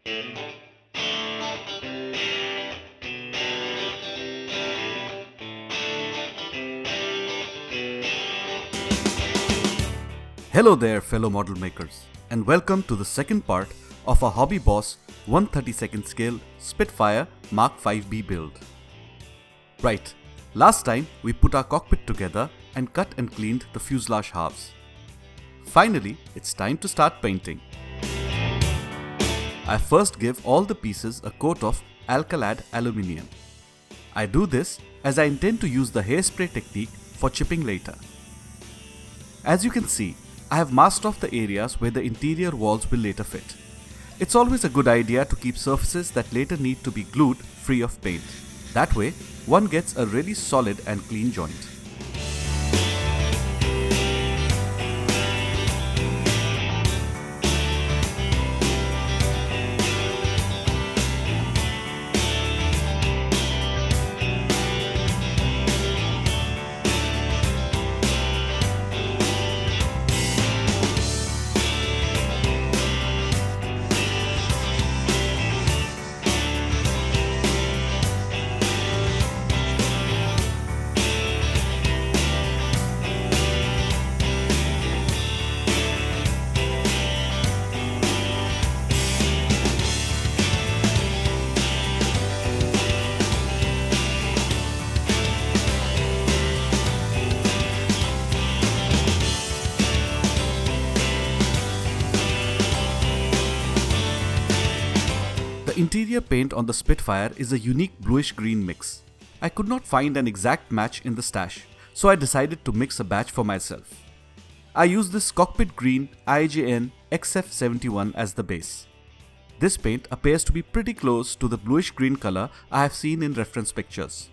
Hello there, fellow model makers, and welcome to the second part of our Hobby Boss 1/32 scale Spitfire Mark 5B build. Right, last time we put our cockpit together and cut and cleaned the fuselage halves. Finally, it's time to start painting. I first give all the pieces a coat of Alcalad aluminium. I do this as I intend to use the hairspray technique for chipping later. As you can see, I have masked off the areas where the interior walls will later fit. It's always a good idea to keep surfaces that later need to be glued free of paint. That way, one gets a really solid and clean joint. The interior paint on the Spitfire is a unique bluish-green mix. I could not find an exact match in the stash, so I decided to mix a batch for myself. I used this cockpit green IJN XF71 as the base. This paint appears to be pretty close to the bluish-green color I have seen in reference pictures.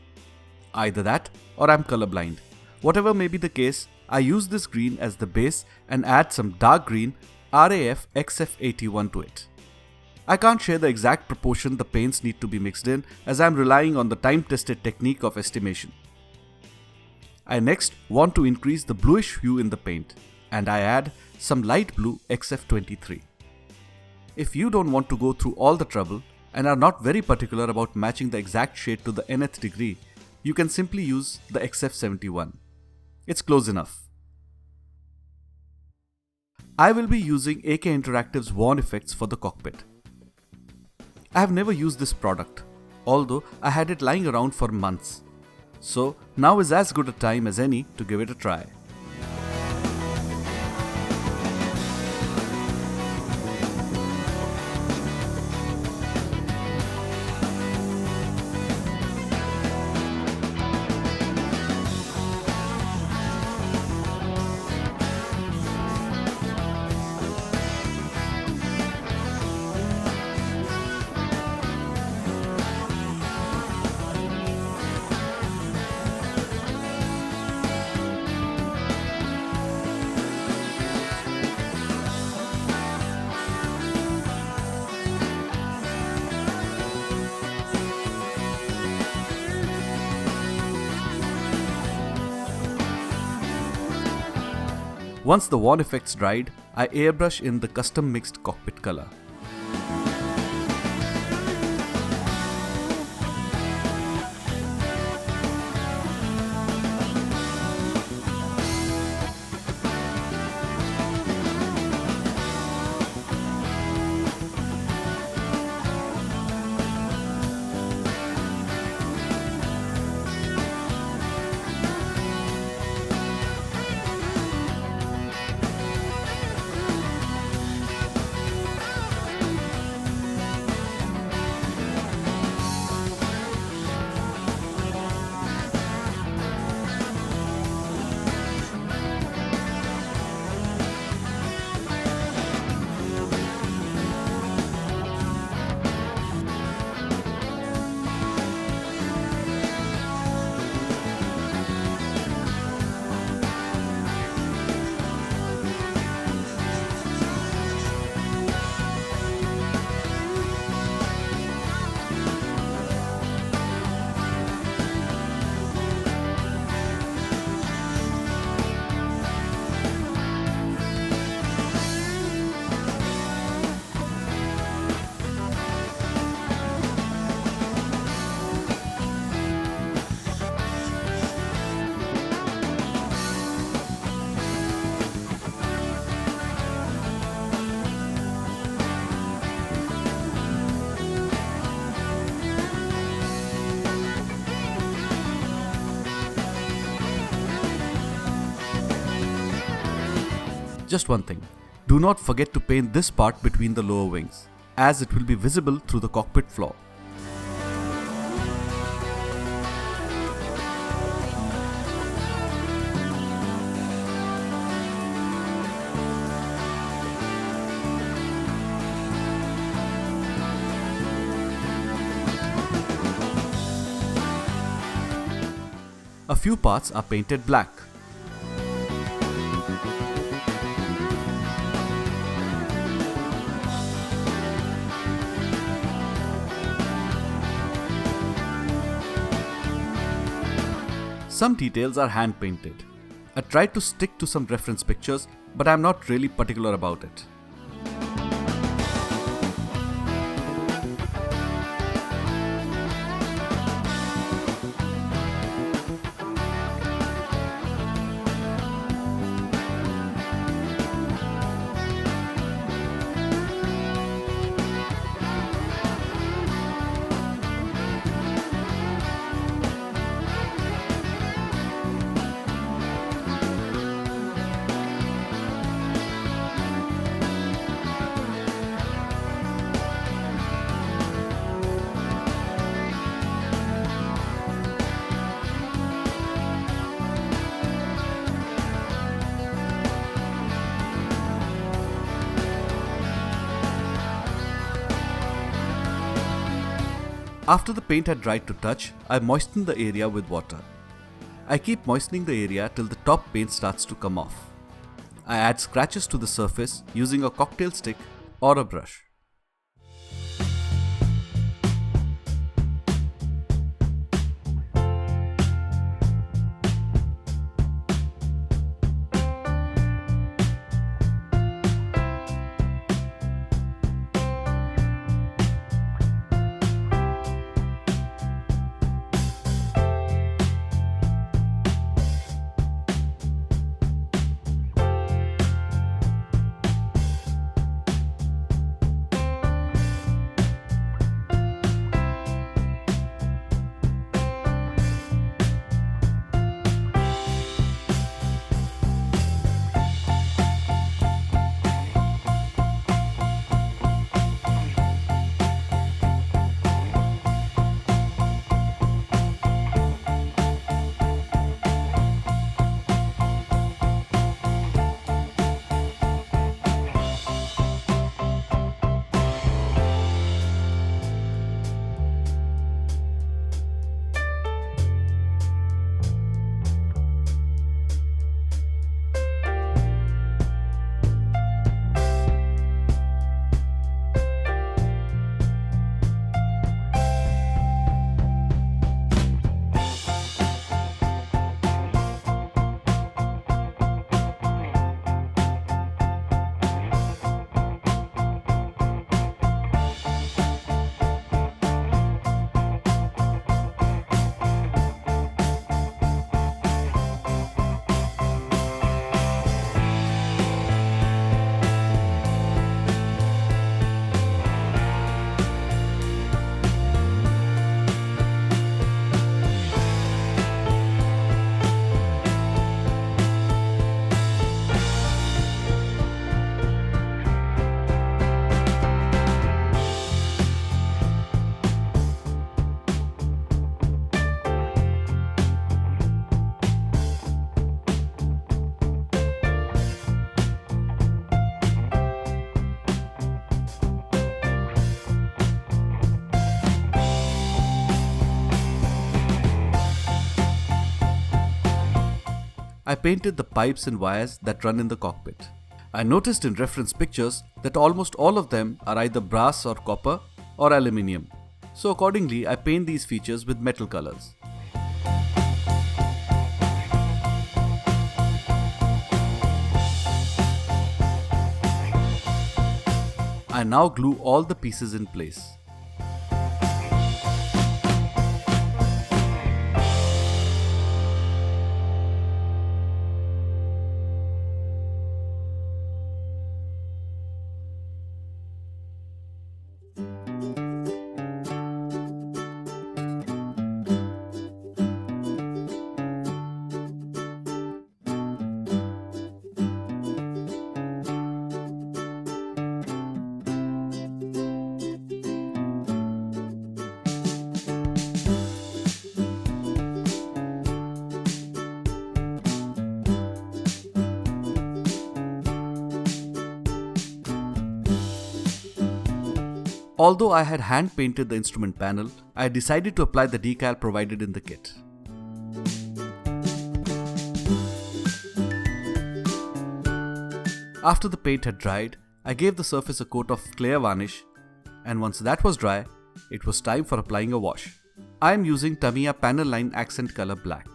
Either that or I'm colorblind. Whatever may be the case, I use this green as the base and add some dark green RAF XF81 to it. I can't share the exact proportion the paints need to be mixed in, as I am relying on the time-tested technique of estimation. I next want to increase the bluish hue in the paint, and I add some light blue XF23. If you don't want to go through all the trouble and are not very particular about matching the exact shade to the nth degree, you can simply use the XF71. It's close enough. I will be using AK Interactive's Worn Effects for the cockpit. I have never used this product, although I had it lying around for months. So now is as good a time as any to give it a try. Once the Worn Effects dried, I airbrush in the custom mixed cockpit color. Just one thing, do not forget to paint this part between the lower wings, as it will be visible through the cockpit floor. A few parts are painted black. Some details are hand painted. I tried to stick to some reference pictures, but I'm not really particular about it. After the paint had dried to touch, I moistened the area with water. I keep moistening the area till the top paint starts to come off. I add scratches to the surface using a cocktail stick or a brush. I painted the pipes and wires that run in the cockpit. I noticed in reference pictures that almost all of them are either brass or copper or aluminium. So accordingly, I paint these features with metal colors. I now glue all the pieces in place. Although I had hand painted the instrument panel, I decided to apply the decal provided in the kit. After the paint had dried, I gave the surface a coat of clear varnish, and once that was dry, it was time for applying a wash. I am using Tamiya Panel Line Accent Color Black.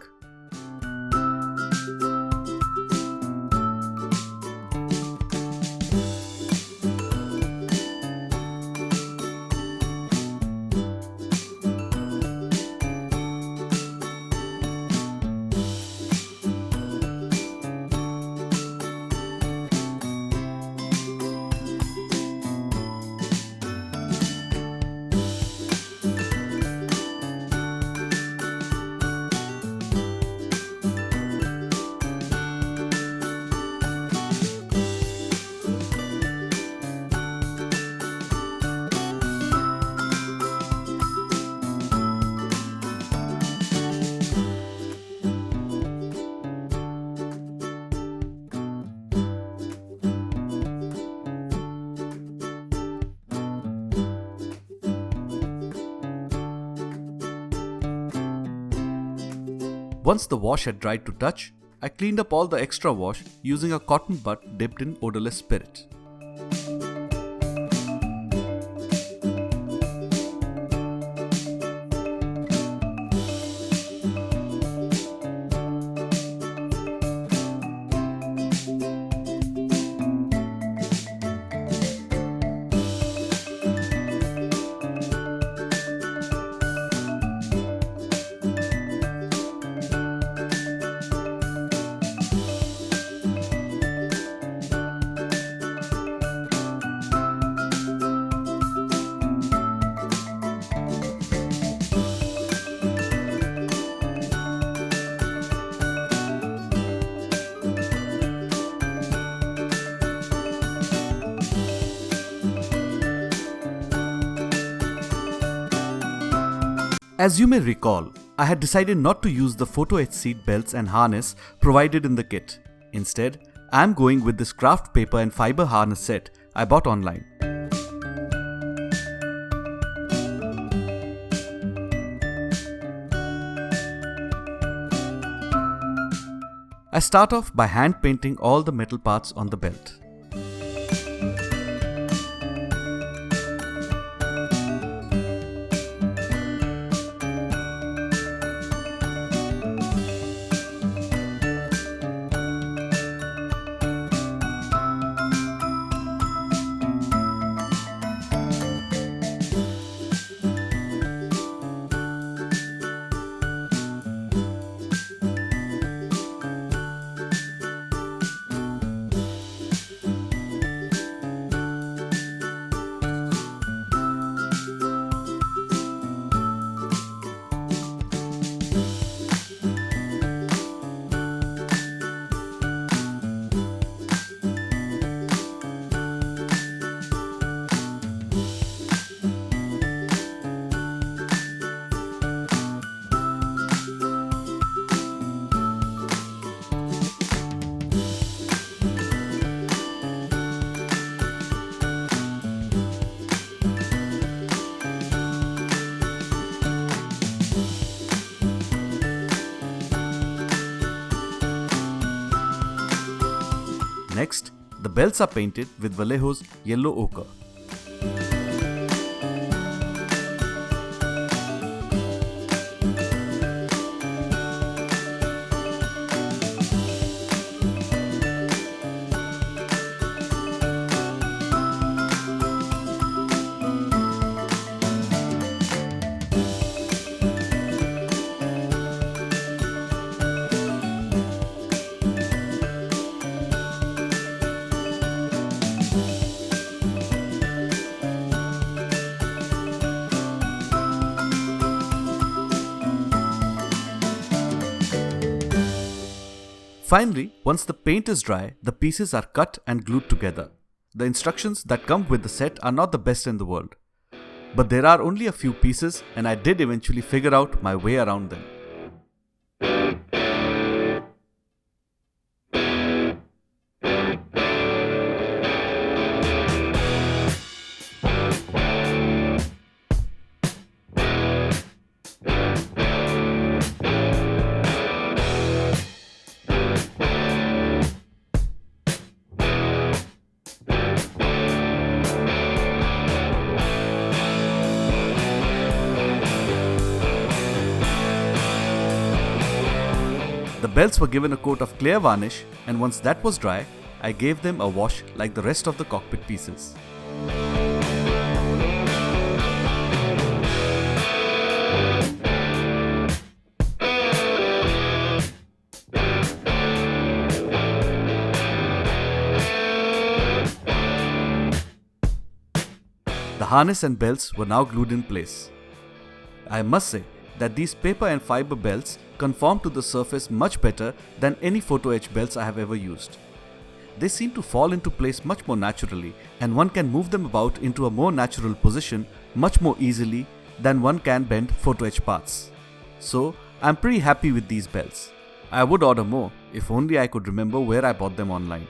Once the wash had dried to touch, I cleaned up all the extra wash using a cotton bud dipped in odorless spirit. As you may recall, I had decided not to use the photo etched seat belts and harness provided in the kit. Instead, I am going with this craft paper and fiber harness set I bought online. I start off by hand painting all the metal parts on the belt. Next, the belts are painted with Vallejo's yellow ochre. Finally, once the paint is dry, the pieces are cut and glued together. The instructions that come with the set are not the best in the world. But there are only a few pieces and I did eventually figure out my way around them. The belts were given a coat of clear varnish, and once that was dry, I gave them a wash like the rest of the cockpit pieces. The harness and belts were now glued in place. I must say that these paper and fiber belts conform to the surface much better than any photo etch belts I have ever used. They seem to fall into place much more naturally, and one can move them about into a more natural position much more easily than one can bend photo etch parts. So I'm pretty happy with these belts. I would order more if only I could remember where I bought them online.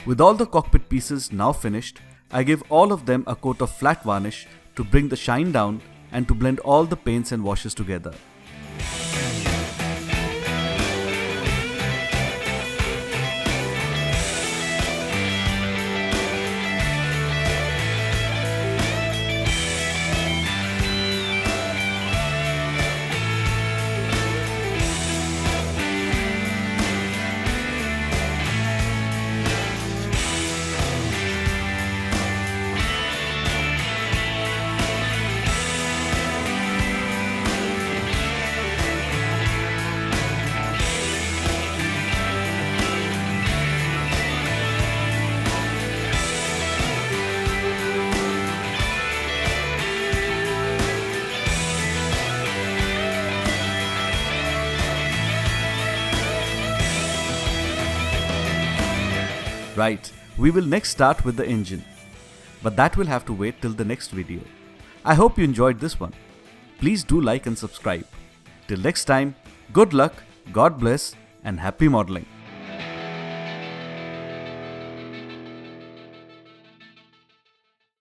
With all the cockpit pieces now finished, I gave all of them a coat of flat varnish to bring the shine down and to blend all the paints and washes together. Right, we will next start with the engine, but that will have to wait till the next video. I hope you enjoyed this one. Please do like and subscribe. Till next time, good luck, God bless, and happy modeling.